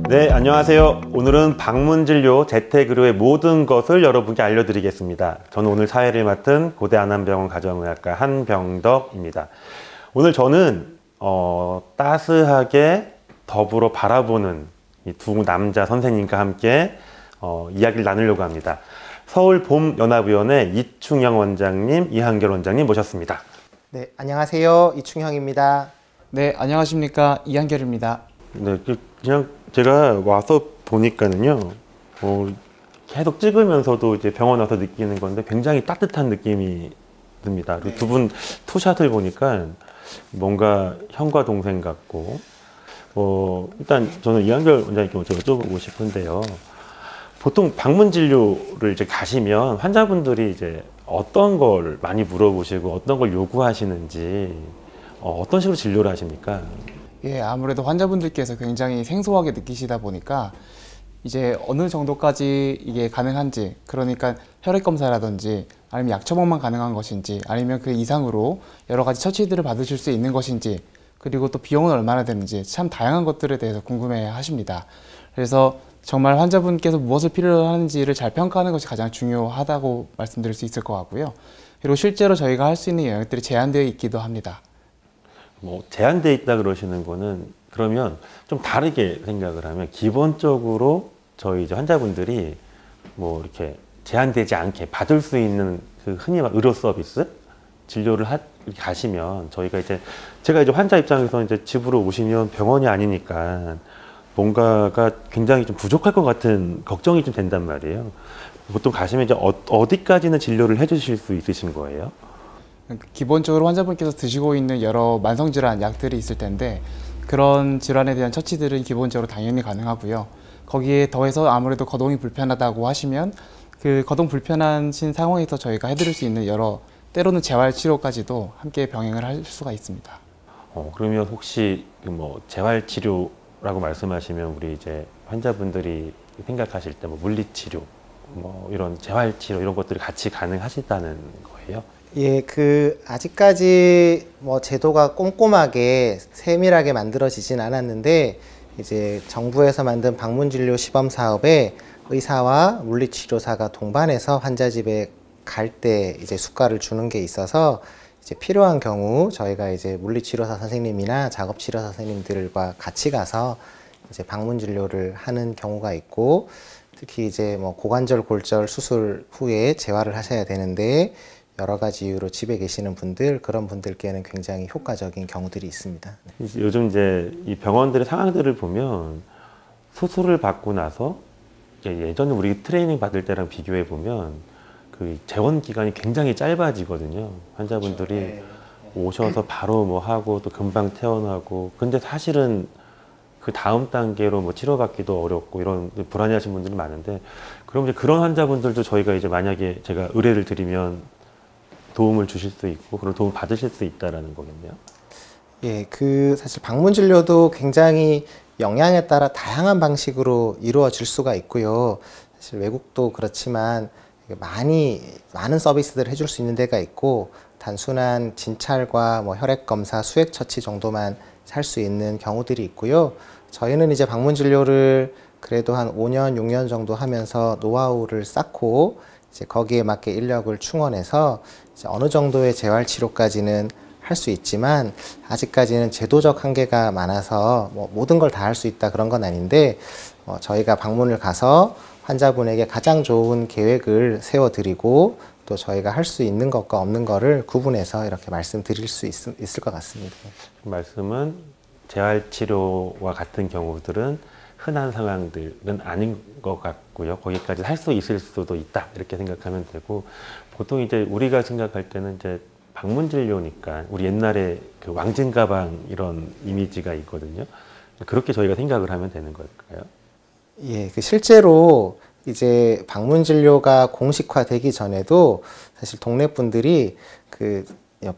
네, 안녕하세요. 오늘은 방문진료 재택의료의 모든 것을 여러분께 알려드리겠습니다. 저는 오늘 사회를 맡은 고대 안암병원 가정의학과 한병덕입니다. 오늘 저는 따스하게 더불어 바라보는 이 두 남자 선생님과 함께 이야기를 나누려고 합니다. 서울봄연합의원의 이충형 원장님, 이한결 원장님 모셨습니다. 네, 안녕하세요. 이충형입니다. 네, 안녕하십니까. 이한결입니다. 네, 그냥 제가 와서 보니까는요, 계속 찍으면서도 이제 병원 와서 느끼는 건데 굉장히 따뜻한 느낌이 듭니다. 그리고 두 분 투샷을 보니까 뭔가 형과 동생 같고, 일단 저는 이한결 원장님께 먼저 여쭤보고 싶은데요. 보통 방문 진료를 이제 가시면 환자분들이 이제 어떤 걸 많이 물어보시고 어떤 걸 요구하시는지 어떤 식으로 진료를 하십니까? 예, 아무래도 환자분들께서 굉장히 생소하게 느끼시다 보니까 이제 어느 정도까지 이게 가능한지, 그러니까 혈액 검사라든지 아니면 약 처방만 가능한 것인지 아니면 그 이상으로 여러 가지 처치들을 받으실 수 있는 것인지, 그리고 또 비용은 얼마나 되는지 참 다양한 것들에 대해서 궁금해 하십니다. 그래서 정말 환자분께서 무엇을 필요로 하는지를 잘 평가하는 것이 가장 중요하다고 말씀드릴 수 있을 것 같고요. 그리고 실제로 저희가 할 수 있는 영역들이 제한되어 있기도 합니다. 제한되어 있다 그러시는 거는 그러면 좀 다르게 생각을 하면 기본적으로 저희 이제 환자분들이 이렇게 제한되지 않게 받을 수 있는 그 흔히 말 의료 서비스 진료를 이렇게 가시면 제가 이제 환자 입장에서 이제 집으로 오시면 병원이 아니니까 뭔가가 굉장히 좀 부족할 것 같은 걱정이 좀 된단 말이에요. 보통 가시면 이제 어디까지는 진료를 해주실 수 있으신 거예요? 기본적으로 환자분께서 드시고 있는 여러 만성질환 약들이 있을 텐데 그런 질환에 대한 처치들은 기본적으로 당연히 가능하고요. 거기에 더해서 아무래도 거동이 불편하다고 하시면 그 거동 불편하신 상황에서 저희가 해드릴 수 있는 여러 때로는 재활치료까지도 함께 병행을 할 수가 있습니다. 그러면 혹시 재활치료라고 말씀하시면 우리 이제 환자분들이 생각하실 때 물리치료, 이런 재활치료 이런 것들이 같이 가능하시다는 거예요? 예, 아직까지 제도가 꼼꼼하게 세밀하게 만들어지진 않았는데 이제 정부에서 만든 방문진료 시범 사업에 의사와 물리치료사가 동반해서 환자 집에 갈 때 이제 수가를 주는 게 있어서 이제 필요한 경우 저희가 이제 물리치료사 선생님이나 작업치료사 선생님들과 같이 가서 이제 방문진료를 하는 경우가 있고, 특히 이제 고관절 골절 수술 후에 재활을 하셔야 되는데 여러 가지 이유로 집에 계시는 분들, 그런 분들께는 굉장히 효과적인 경우들이 있습니다. 요즘 이제 이 병원들의 상황들을 보면 수술을 받고 나서 예전에 우리 트레이닝 받을 때랑 비교해 보면 그 재원 기간이 굉장히 짧아지거든요. 환자분들이 오셔서 바로 하고 또 금방 퇴원하고, 근데 사실은 그 다음 단계로 치료받기도 어렵고 이런 불안해하시는 분들이 많은데, 그럼 이제 그런 환자분들도 저희가 이제 만약에 제가 의뢰를 드리면 도움을 주실 수 있고 그런 도움을 받으실 수 있다라는 거겠네요. 예, 사실 방문 진료도 굉장히 영향에 따라 다양한 방식으로 이루어질 수가 있고요. 사실 외국도 그렇지만 많은 서비스들을 해줄 수 있는 데가 있고, 단순한 진찰과 혈액 검사, 수액 처치 정도만 할 수 있는 경우들이 있고요. 저희는 이제 방문 진료를 그래도 한 5년, 6년 정도 하면서 노하우를 쌓고 이제 거기에 맞게 인력을 충원해서 이제 어느 정도의 재활 치료까지는 할 수 있지만 아직까지는 제도적 한계가 많아서 모든 걸 다 할 수 있다 그런 건 아닌데, 저희가 방문을 가서 환자분에게 가장 좋은 계획을 세워드리고 또 저희가 할 수 있는 것과 없는 거를 구분해서 이렇게 말씀드릴 수 있을 것 같습니다. 그 말씀은 재활치료와 같은 경우들은 흔한 상황들은 아닌 것 같고요. 거기까지 할 수 있을 수도 있다 이렇게 생각하면 되고, 보통 이제 우리가 생각할 때는 이제 방문 진료니까 우리 옛날에 그 왕진 가방 이런 이미지가 있거든요. 그렇게 저희가 생각을 하면 되는 걸까요? 예, 실제로 이제 방문 진료가 공식화되기 전에도 사실 동네 분들이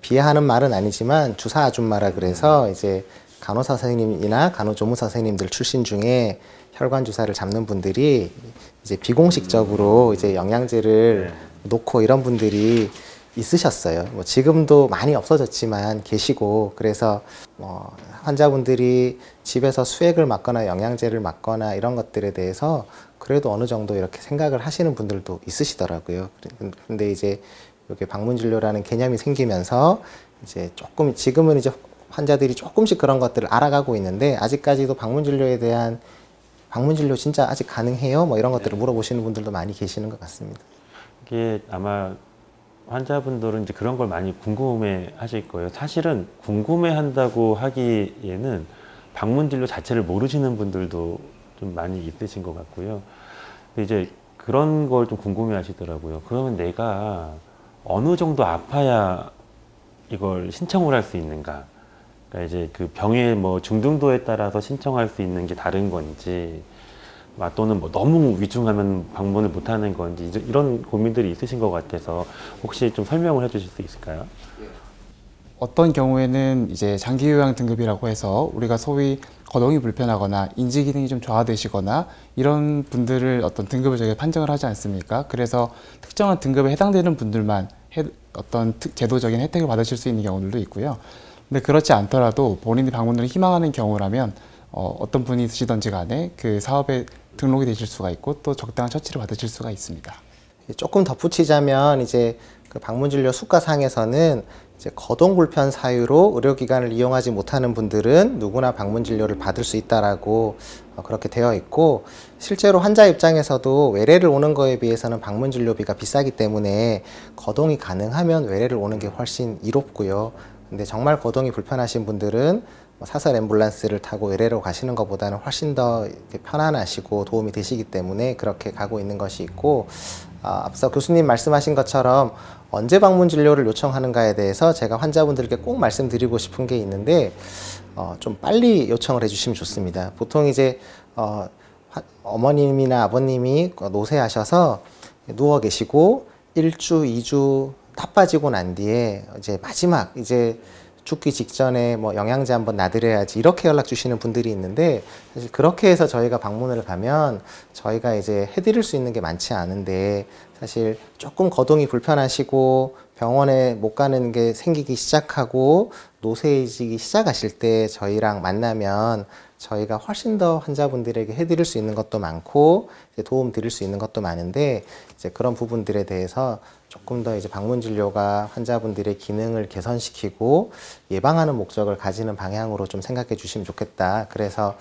비하하는 말은 아니지만 주사 아줌마라 그래서 이제 간호사 선생님이나 간호조무사 선생님들 출신 중에 혈관 주사를 잡는 분들이 이제 비공식적으로 이제 영양제를 놓고 이런 분들이 있으셨어요. 뭐 지금도 많이 없어졌지만 계시고, 그래서 환자분들이 집에서 수액을 맞거나 영양제를 맞거나 이런 것들에 대해서 그래도 어느 정도 이렇게 생각을 하시는 분들도 있으시더라고요. 근데 이제 이렇게 방문 진료라는 개념이 생기면서 이제 조금, 지금은 이제 환자들이 조금씩 그런 것들을 알아가고 있는데, 아직까지도 방문 진료에 대한, 방문 진료 진짜 아직 가능해요? 뭐 이런 것들을 물어보시는 분들도 많이 계시는 것 같습니다. 이게 아마 환자분들은 이제 그런 걸 많이 궁금해 하실 거예요. 사실은 궁금해 한다고 하기에는 방문 진료 자체를 모르시는 분들도 좀 많이 있으신 것 같고요. 근데 이제 그런 걸 좀 궁금해 하시더라고요. 그러면 내가 어느 정도 아파야 이걸 신청을 할 수 있는가? 그러니까 이제 그 병의 뭐 중등도에 따라서 신청할 수 있는 게 다른 건지, 또는 뭐 너무 위중하면 방문을 못 하는 건지, 이제 이런 고민들이 있으신 것 같아서 혹시 좀 설명을 해 주실 수 있을까요? 어떤 경우에는 이제 장기 요양 등급이라고 해서 우리가 소위 거동이 불편하거나 인지 기능이 좀 저하되시거나 이런 분들을 어떤 등급을 저희가 판정을 하지 않습니까? 그래서 특정한 등급에 해당되는 분들만 어떤 제도적인 혜택을 받으실 수 있는 경우들도 있고요. 근데 그렇지 않더라도 본인이 방문을 희망하는 경우라면 어떤 분이 있으시던지 간에 그 사업에 등록이 되실 수가 있고 또 적당한 처치를 받으실 수가 있습니다. 조금 덧붙이자면, 이제 그 방문진료 수가상에서는 이제 거동 불편 사유로 의료기관을 이용하지 못하는 분들은 누구나 방문진료를 받을 수 있다라고 그렇게 되어 있고, 실제로 환자 입장에서도 외래를 오는 거에 비해서는 방문진료비가 비싸기 때문에 거동이 가능하면 외래를 오는 게 훨씬 이롭고요. 근데 정말 거동이 불편하신 분들은 사설 앰뷸런스를 타고 외래로 가시는 것보다는 훨씬 더 편안하시고 도움이 되시기 때문에 그렇게 가고 있는 것이 있고, 앞서 교수님 말씀하신 것처럼 언제 방문 진료를 요청하는가에 대해서 제가 환자분들께 꼭 말씀드리고 싶은 게 있는데, 좀 빨리 요청을 해주시면 좋습니다. 보통 이제 어머님이나 아버님이 노쇠하셔서 누워 계시고 1주, 2주 다 빠지고 난 뒤에 이제 마지막 이제 죽기 직전에 뭐 영양제 한번 놔드려야지 이렇게 연락 주시는 분들이 있는데, 사실 그렇게 해서 저희가 방문을 가면 저희가 이제 해드릴 수 있는 게 많지 않은데, 사실 조금 거동이 불편하시고 병원에 못 가는 게 생기기 시작하고 노쇠해지기 시작하실 때 저희랑 만나면 저희가 훨씬 더 환자분들에게 해드릴 수 있는 것도 많고 이제 도움 드릴 수 있는 것도 많은데, 이제 그런 부분들에 대해서 조금 더 이제 방문 진료가 환자분들의 기능을 개선시키고 예방하는 목적을 가지는 방향으로 좀 생각해 주시면 좋겠다. 그래서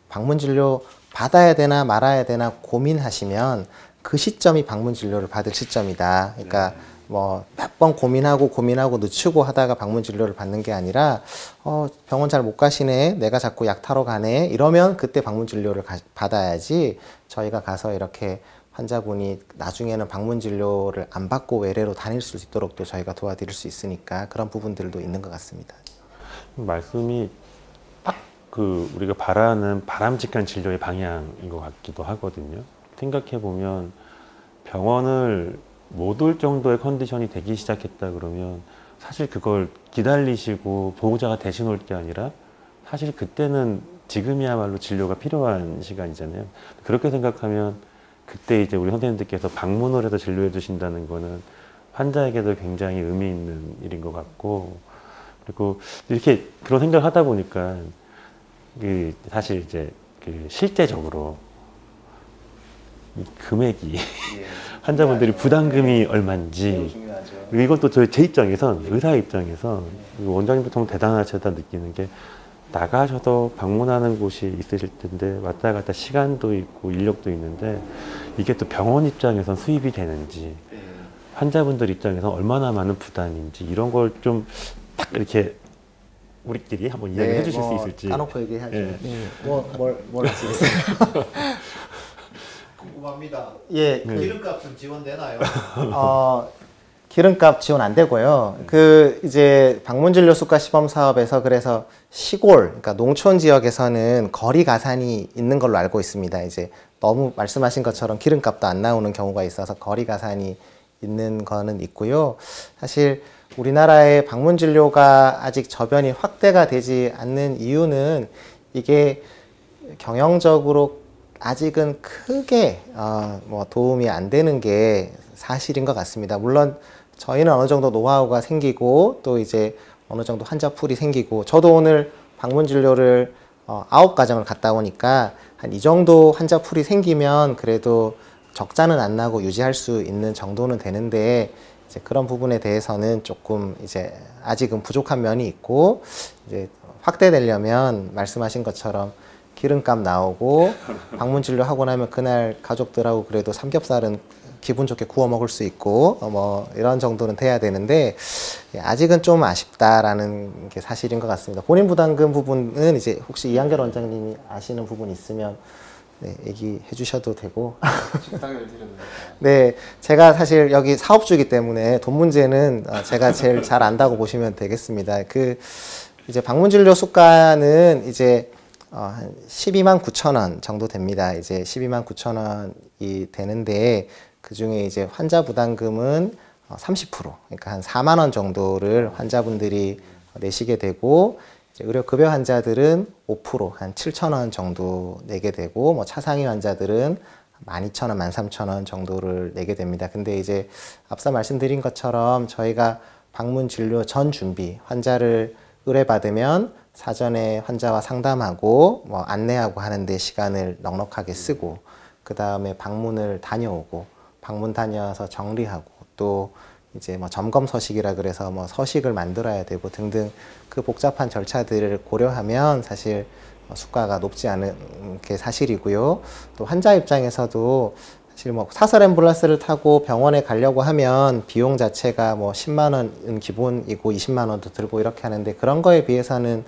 방문 진료 받아야 되나 말아야 되나 고민하시면 그 시점이 방문 진료를 받을 시점이다. 그러니까 뭐 몇 번 고민하고 늦추고 하다가 방문 진료를 받는 게 아니라 병원 잘 못 가시네, 내가 자꾸 약 타러 가네, 이러면 그때 방문 진료를 받아야지, 저희가 가서 이렇게 환자분이 나중에는 방문 진료를 안 받고 외래로 다닐 수 있도록 또 저희가 도와드릴 수 있으니까 그런 부분들도 있는 것 같습니다. 말씀이 딱 그 우리가 바라는 바람직한 진료의 방향인 것 같기도 하거든요. 생각해 보면 병원을 못 올 정도의 컨디션이 되기 시작했다 그러면 사실 그걸 기다리시고 보호자가 대신 올 게 아니라 사실 그때는 지금이야말로 진료가 필요한 시간이잖아요. 그렇게 생각하면 그때 이제 우리 선생님들께서 방문을 해서 진료해 주신다는 거는 환자에게도 굉장히 의미 있는 일인 것 같고, 그리고 이렇게 그런 생각을 하다 보니까 그 사실 이제 그 실제적으로 이 금액이 환자분들이 부담금이 얼마인지, 그리고 이건 또 제 입장에선, 의사 입장에선 원장님도 정말 대단하시다 느끼는 게, 나가셔서 방문하는 곳이 있으실 텐데 왔다 갔다 시간도 있고 인력도 있는데 이게 또 병원 입장에선 수입이 되는지, 환자분들 입장에선 얼마나 많은 부담인지, 이런 걸 좀 딱 이렇게 우리끼리 한번 이야기해 주실 수 있을지. 까놓고 얘기하죠. 네. 뭘 하시겠어요? 궁금합니다. 예, 기름값은 지원되나요? 기름값 지원 안 되고요. 그 이제 방문진료 수가 시범 사업에서 그래서 시골, 그러니까 농촌 지역에서는 거리 가산이 있는 걸로 알고 있습니다. 이제 너무 말씀하신 것처럼 기름값도 안 나오는 경우가 있어서 거리 가산이 있는 거는 있고요. 사실 우리나라의 방문진료가 아직 저변이 확대가 되지 않는 이유는 이게 경영적으로 아직은 크게 뭐 도움이 안 되는 게 사실인 것 같습니다. 물론 저희는 어느 정도 노하우가 생기고 또 이제 어느 정도 환자 풀이 생기고 저도 오늘 방문 진료를 9가정을 갔다 오니까 한 이 정도 환자 풀이 생기면 그래도 적자는 안 나고 유지할 수 있는 정도는 되는데 이제 그런 부분에 대해서는 조금 이제 아직은 부족한 면이 있고 이제 확대되려면 말씀하신 것처럼 기름값 나오고 방문 진료하고 나면 그날 가족들하고 그래도 삼겹살은 기분 좋게 구워 먹을 수 있고 뭐 이런 정도는 돼야 되는데 아직은 좀 아쉽다라는 게 사실인 것 같습니다. 본인 부담금 부분은 이제 혹시 이한결 원장님이 아시는 부분 있으면 네, 얘기해 주셔도 되고. 부탁을 드려도 될까요? 네, 제가 사실 여기 사업주이기 때문에 돈 문제는 제가 제일 잘 안다고 보시면 되겠습니다. 그 이제 방문 진료 수가는 이제 한 12만 9천 원 정도 됩니다. 이제 12만 9천 원이 되는데 그 중에 이제 환자 부담금은 30%, 그러니까 한 4만 원 정도를 환자분들이 내시게 되고 이제 의료급여 환자들은 5%, 한 7천 원 정도 내게 되고 뭐 차상위 환자들은 12,000원, 13,000원 정도를 내게 됩니다. 근데 이제 앞서 말씀드린 것처럼 저희가 방문 진료 전 준비, 환자를 의뢰받으면 사전에 환자와 상담하고 뭐 안내하고 하는데 시간을 넉넉하게 쓰고 그 다음에 방문을 다녀오고 방문 다녀와서 정리하고 또 이제 뭐 점검 서식이라 그래서 뭐 서식을 만들어야 되고 등등 그 복잡한 절차들을 고려하면 사실 수가가 높지 않은 게 사실이고요. 또 환자 입장에서도 사실 뭐 사설 앰뷸런스를 타고 병원에 가려고 하면 비용 자체가 뭐 10만 원은 기본이고 20만 원도 들고 이렇게 하는데 그런 거에 비해서는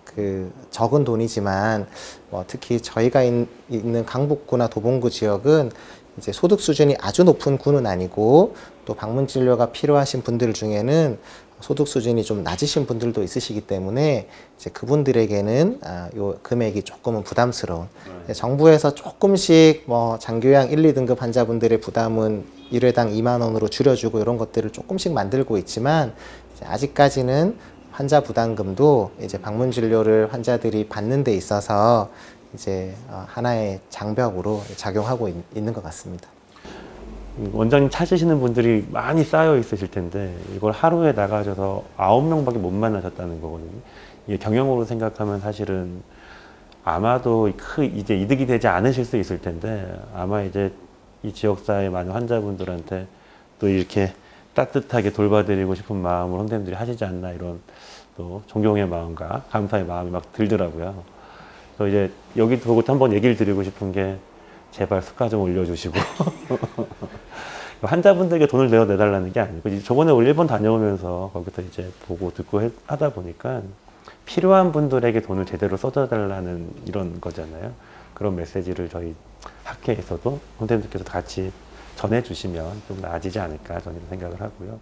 그 적은 돈이지만 뭐 특히 저희가 있는 강북구나 도봉구 지역은 이제 소득 수준이 아주 높은 구는 아니고 또 방문 진료가 필요하신 분들 중에는 소득 수준이 좀 낮으신 분들도 있으시기 때문에 이제 그분들에게는 요 금액이 조금은 부담스러운 정부에서 조금씩 뭐 장교양 1, 2등급 환자분들의 부담은 1회당 2만 원으로 줄여주고 이런 것들을 조금씩 만들고 있지만 이제 아직까지는 환자 부담금도 이제 방문 진료를 환자들이 받는 데 있어서 이제 하나의 장벽으로 작용하고 있는 것 같습니다. 원장님 찾으시는 분들이 많이 쌓여 있으실 텐데 이걸 하루에 나가셔서 9명밖에 못 만나셨다는 거거든요. 이게 경영으로 생각하면 사실은 아마도 이제 이득이 되지 않으실 수 있을 텐데 아마 이제 이 지역사회 많은 환자분들한테 또 이렇게 따뜻하게 돌봐드리고 싶은 마음으로 선생님들이 하시지 않나 이런 또 존경의 마음과 감사의 마음이 막 들더라고요. 그래서 이제 여기 보고 한번 얘기를 드리고 싶은 게 제발 수가 좀 올려주시고 환자분들에게 돈을 내달라는 게 아니고 저번에 우리 일본 다녀오면서 거기서 이제 보고 듣고 하다 보니까 필요한 분들에게 돈을 제대로 써달라는 이런 거잖아요. 그런 메시지를 저희 학회에서도 선생님들께서 같이 전해주시면 좀 나아지지 않을까 저는 생각을 하고요.